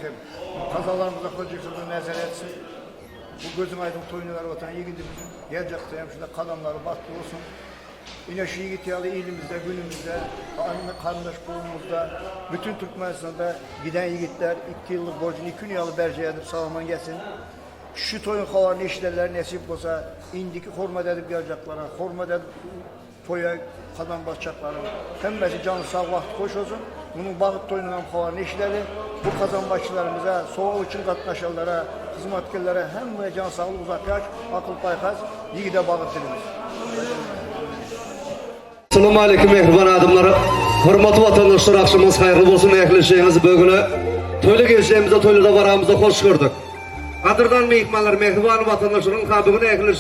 Rahim kazalarımıza kocaksızlığı nezar etsin. Bu gözün aydın toynular vatan yiğidimizin gelecekte hem şurada kalanları battı olsun. Yine şu yiğit yalı ilimizde, günümüzde, kardeş kolumuzda, bütün Türkmenistan'da giden yiğitler 2 yıllık borcunu 2 yılı berce edip sağlaman gelsin. Şu toyun havalarını işlerler nasip olsa indiki hurma edip geleceklerine, hurma edip toya kazan basacaklarına. Hemmesi canı sağ vakit hoş olsun. Bunun bağıt toyunun havalarını işleri bu kazan başçılarımıza, soğuk için katlaşanlara, hizmetkarlara hem can sağlığı uzak yaş, akıl paykaz, yiğide bağıt dilimiz. Assalamu alaikum mehriban adamlar. Hurmatly vatandaşlar, akşamınız hayırlı olsun. Ehli bugünü toyla gelişimizde, toylarda varamızda hoş gördük. Qadırdan mehmanlar, mehriban vatandaşların kabını ehli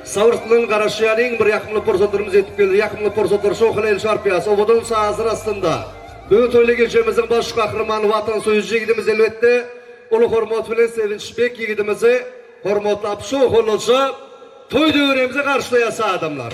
savurtluğun qaraşıyanın bir yakımlı forsatlarımız etip geldi. Yakımlı forsatlar Şoxil el şarpiyası. Obadan sağızır aslında. Bugün toyla gelişimizin baş kahramanı vatan soyucu yiğidimiz elbette. Ulu hormat bilen sevinçbek yiğidimizi hormatlap Şoxil'ca toy dövremize karşılayasa adamlar.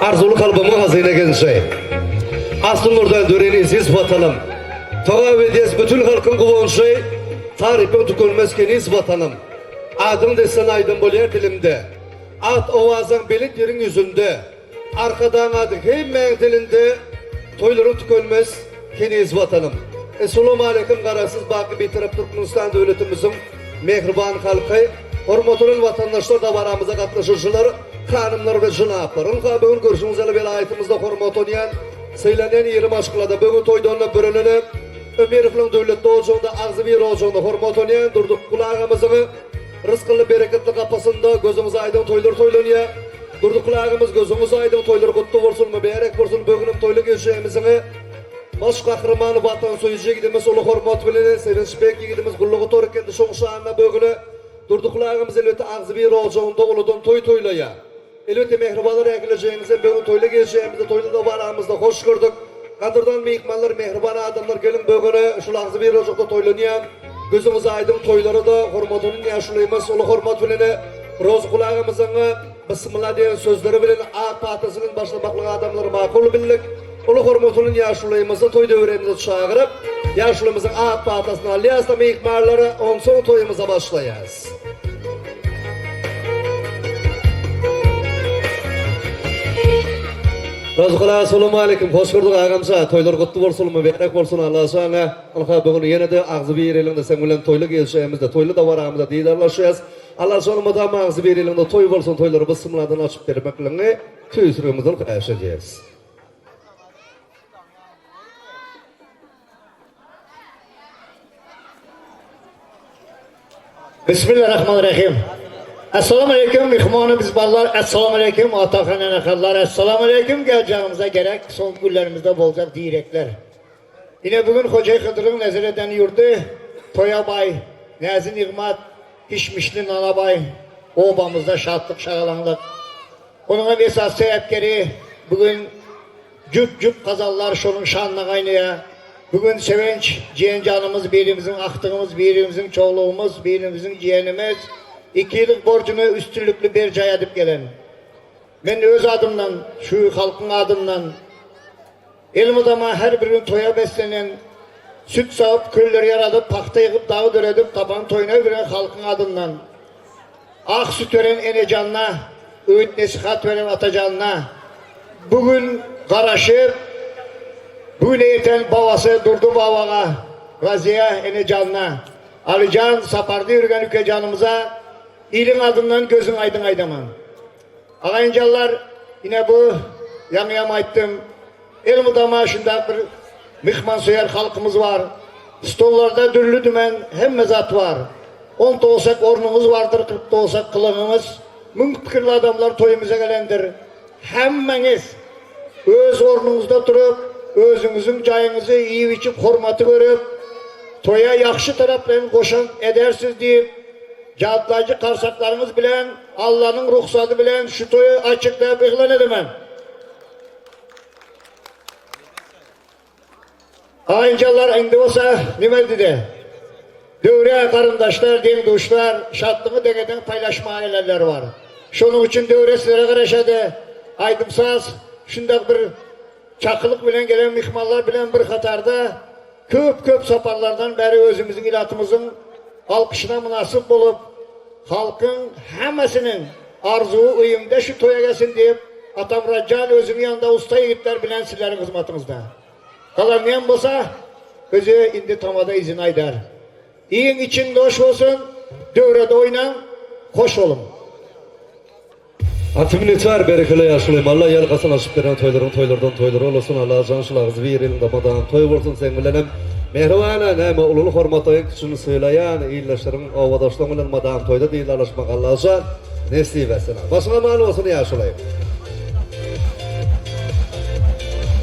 Arzulu kalbıma hazine gençe. Aslında orada döreni siz batalım. Toğa vediyes bütün halkın kuvonşu, tarifin tükülmez keniz vatanım. Adın desen aydın bolyer dilimde. At ovazın belit yerin yüzünde. Arkadan adı hemen dilinde. Toyların tükülmez keniz vatanım. Esselamu aleyküm qarasız baqi bitirip Türkmenistan devletimizin mehriban halkı, hormatlı vatandaşlar da varamıza katlaşıcılar, hanımlar ve jınaplar. Onka bugün görüşümüz ele velayetimiizde hormat oynayan, söylenen yerim aşkılada bugün toydanla bürününü, Ömerif'in devletli ocağında, ağzı bir ocağında hormat oynayan, durduk kulağımızı, rızkılı bereketli kapasında gözümüz aydın toylar toylanıyor. Durduk kulağımız gözümüz aydın toylar kutlu olsun mu, berek olsun bugünüm toylu geçeceğimizini, baş kahramanı vatan soyucu gidimiz, ulu hormat bilen, sevinçbek gidimiz, gulluğu toru kendi şoğuşağına bugünü, durduk kulağımız elbette ağzı bir ocağında uludan toy toylaya. Elbette mehribanlar ekileceğimize, bugün toylu geçeceğimizde, toylu da varamızda hoş gördük. Kadırdan meyikmanlar, mehriban adamlar gelin bugünü, şu ağzı bir ocakta toylanıyan, gözümüz aydın toyları da hormatının yaşlıyımız, ulu hormat bilen, roz kulağımızın Bismillah diyen sözleri bilen AK Partisi'nin başlamaklı adamları makul bildik. Ulu hormatının yaşlılığımızı toy dövremize çağırıp, yaşlılığımızın AK Partisi'nin aliyasla meyikmarları on son toyumuza başlayız. Razıkala, assalamu aleyküm, hoş gördük ağamsa, toylar kutlu olsun mu, berek olsun Allah'a sana. Alha bugün yine de ağzı bir elinde sen bilen toylu gelişimizde, toylu da varamızda didarlaşacağız. Allah sana madam ağzı bir elinde toy olsun, toyları Bismillah'dan açıp vermekle tüysürümüzden karşılayacağız. Bismillahirrahmanirrahim. Esselamu aleyküm mihmanı bizbarlar. Esselamu aleyküm atakan enekallar. Esselamu aleyküm geleceğimize gerek son günlerimizde bolacak direkler. Yine bugün Hocay Hıdır'ın nezireden yurdu Toyabay, Nezin İğmat, Hişmişli Nanabay, obamızda şadlık şagalanlık. Onun esas sebepleri bugün cüp kazallar şunun şanına kaynaya. Bugün sevinç, ciğen canımız, birimizin aktığımız, birimizin çoğuluğumuz, birimizin ciğenimiz, 2 yıllık borcunu üstünlüklü bir cay edip gelen. Ben öz adımdan, şu halkın adımdan, elim adama her birinin toya beslenen, süt sağıp, köyleri yaradıp, pakta yıkıp, dağı döredip, taban toyuna veren halkın adından, ak süt veren enecanına, öğüt nesihat veren atacanına, bugün karaşıp, böyle yeten babası durdu babağa, Gaziye enecanına, Alican sapardı yürüyen ülke canımıza, ilin adından gözün aydın aydaman. Ağayıncallar yine bu yanıyam ayttım. Elmudama şunda bir mihman soyar halkımız var. Stollarda dürlü dümen hem mezat var. 10 da olsak ornumuz vardır, 40 da olsak kılığımız. Mün fikirli adamlar toyumuza gelendir. Hemmeniz öz ornunuzda durup, özünüzün cayınızı iyi biçip hormatı görüp, toya yakşı taraflarını koşan edersiz deyip, cadlayıcı karsaklarınız bilen, Allah'ın ruhsatı bilen şu toyu açıklayıp ihlan edemem. Ayıncalar indi olsa nimeldi de, dövre karındaşlar, dengduşlar, şadlığı dengeden paylaşma aileler var. Şunun için dövre sizlere karışadı, aydımsaz, şundak bir çakılık bilen gelen mihmallar bilen bir katarda, köp saparlardan beri özümüzün ilatımızın alkışına münasip bulup, halkın hemesinin arzuğu uyumda şu toya gelsin deyip, Atam Raccan özünün yanında usta yiğitler bilen sizlerin hizmetinizde. Kalanlayan bolsa, özü indi tamada izin aydar. İyin içinde hoş olsun, dövrede oynan, hoş olun. Atımın etibar berekeli yaşlıyım. Allah yalgasın açıp veren toylardan toylar olasın. Allah canşılağız bir elinde madam toy olsun sen bilenem. Mehrivana näme ululuk hormaty küçüni söyleyen iyleşlerin ovadaşlığın bilen madam toyda diýilarlaşmak Allah'a nesip etsin. Başına mal olsun yaşlıyım.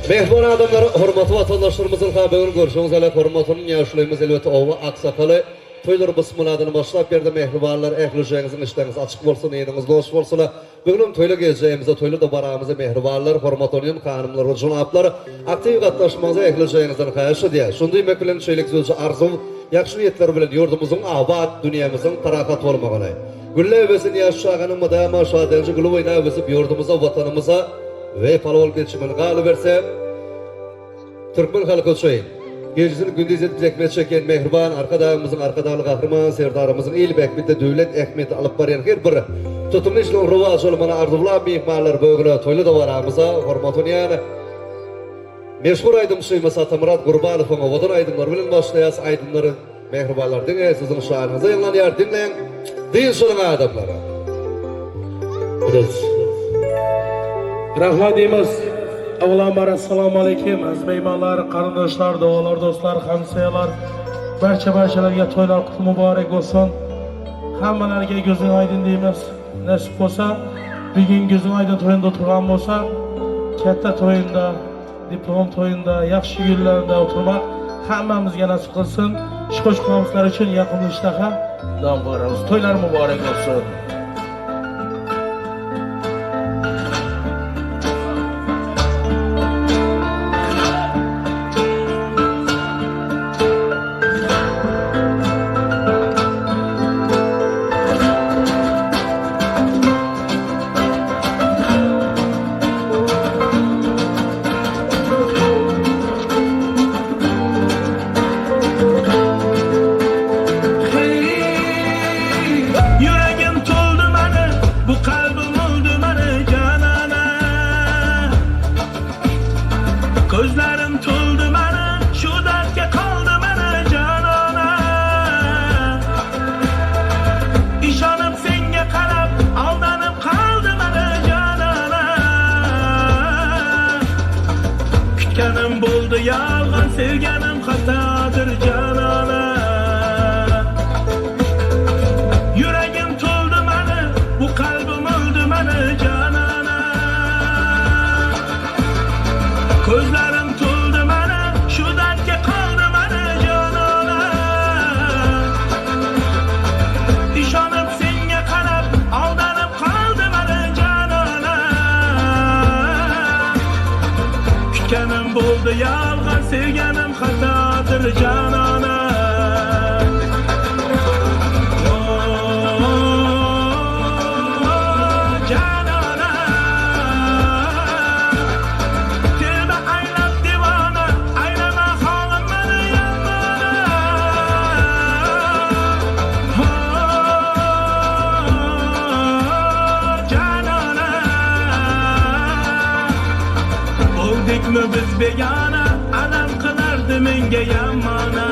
Mehriban adamlar, hormatly vatandaşlarymyzyň habagyn görüşüňiz ele hormatyny yaşlymyz elbetde owa aksakaly toylar bismillahyny başlap berdi mehribanlar ählijeňiziň işleriniz açyk bolsun, ýeriniz dost bolsun. Bugün toyla geleceğimize, toyla da baramıza mehribanlar, hormatlyň hanymlar we junaplar aktyw gatnaşmagyňyza ählijeňizden haýyş edýär. Şonday mekelen şeýlik sözü arzu, ýakşy niýetler bilen ýurdumyzyň abad, dünýämiziň tarakat bolmagyny. Gülle öwesini ýaşaganyň madama şadenji güle oýna öwesip ýurdumyza, watanymyza we palawal geçimini galy berse Türkmen halkı üçin Gecesini gündüz edip zekmet çeken mehriban arkadaşımızın arkadaşlı kahraman serdarımızın İlbek bir de devlet ekmeti alıp barayan her biri tutumlu işlerin rivajı olmana arzulan mihmanlar böğüne toylu da varamıza hormatını yani meşhur aydın suymasa Atamurat Gurbanov'un ovadan aydınlar bilen başlayas aydınları mehribanlar dinleyin sizin şahanınıza yanlanıyor dinleyin deyin solun adamlara. Rahmat deymiz. Avvalan assalomu alaykum aziz mehmonlar, qarindoshlar, duolar, do'stlar, hamsoyalar. Barchalarga to'ylar quti muborak bo'lsin. Hammalarga ko'zing aydin deymiz. Nasib bo'lsa, bugun ko'zing aydin to'yinda o'tirgan bo'lsa, katta to'yinda, diplom to'yinda, yaxshi kunlarda o'tirmak hammamizga nasib qilsin. Qo'shqo'mlar uchun yaqin ishtaha dam boramiz. To'ylar muborak bo'lsin. Gözlerim tuldu bana, şu dertke kaldı bana canana. İşanıp senge karab, aldanıp kaldı bana canana. Kütkenim buldu yalgan, sevgenim hatadır canana. Yüreğim tuldu bana, bu kalbim öldü bana canana. Gözlerim tuldu bana, şu dertke kaldı bana canana. İşanıp senge karab, aldanıp kaldı bana canana. Kütkenim buldu yalgan, sevgenim hatadır canana. Oldukmu biz begona, alam qilardi menga yamona.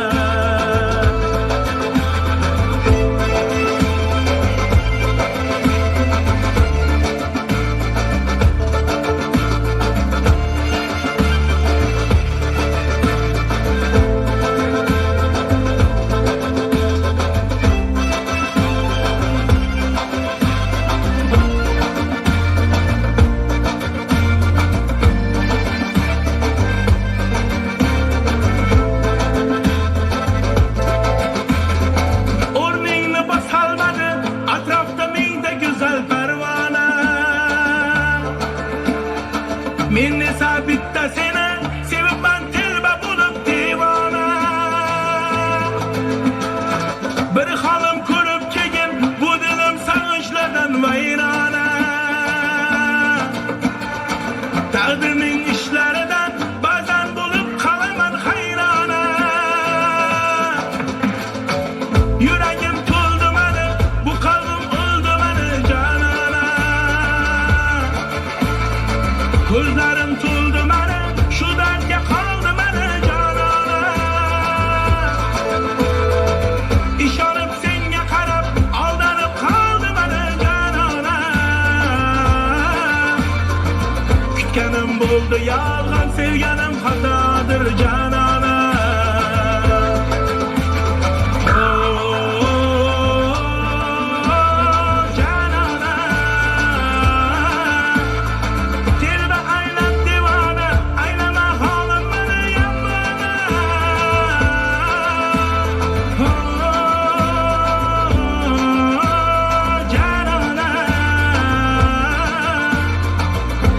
Minni sabitta seni sevip ben telba bulup divana. Bir halim ko'rib kelgin bu dilim sağınçlardan vayrana. Taqdirning ishlaridan ba'zan bulup qalaman hayrana. Yüreğim tuldu bana, bu kalbim öldü bana canana. Gözlerim tuldu bana, şu dertke kaldı bana canana. İşanıp senge karab, aldanıp kaldı bana canana. Kütkenim buldu yalgan, sevgenim hatadır canana.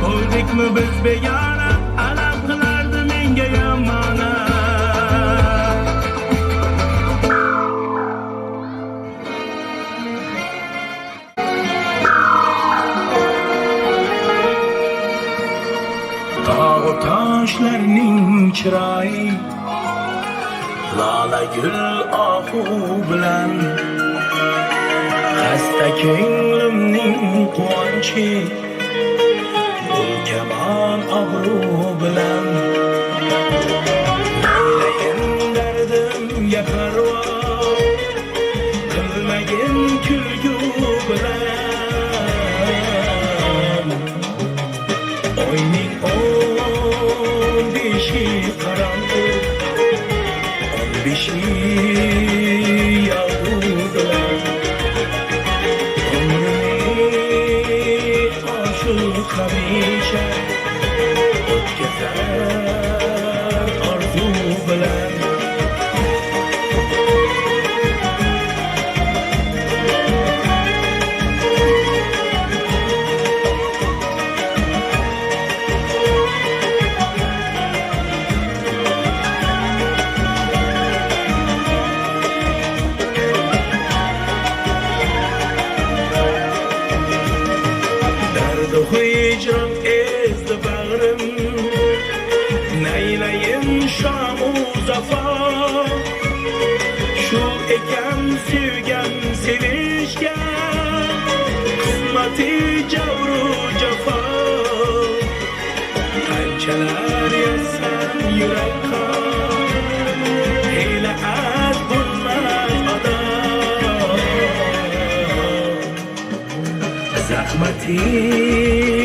Oldukmu biz begona, alam qilardi menga yamona. Tog' toshlarning chiroyi Lala gül ahu bilan Xasta ko'nglimning quvonchi Bulkaman obro' bilan Maylayin dardimga parvo Qilmagin kulgu bilan Oyning 15 qarandı 15 yağdı bilan Ömrümni aşık hamisha O'tkazar orzu bilan Hicran ezdi bağrım Neyleyin şamu zafa Şu ekan sevgen sevişken Kısmeti cavru cefa Qanchalar yazsam yurakka Heyla az bo'lmas odam Zahmati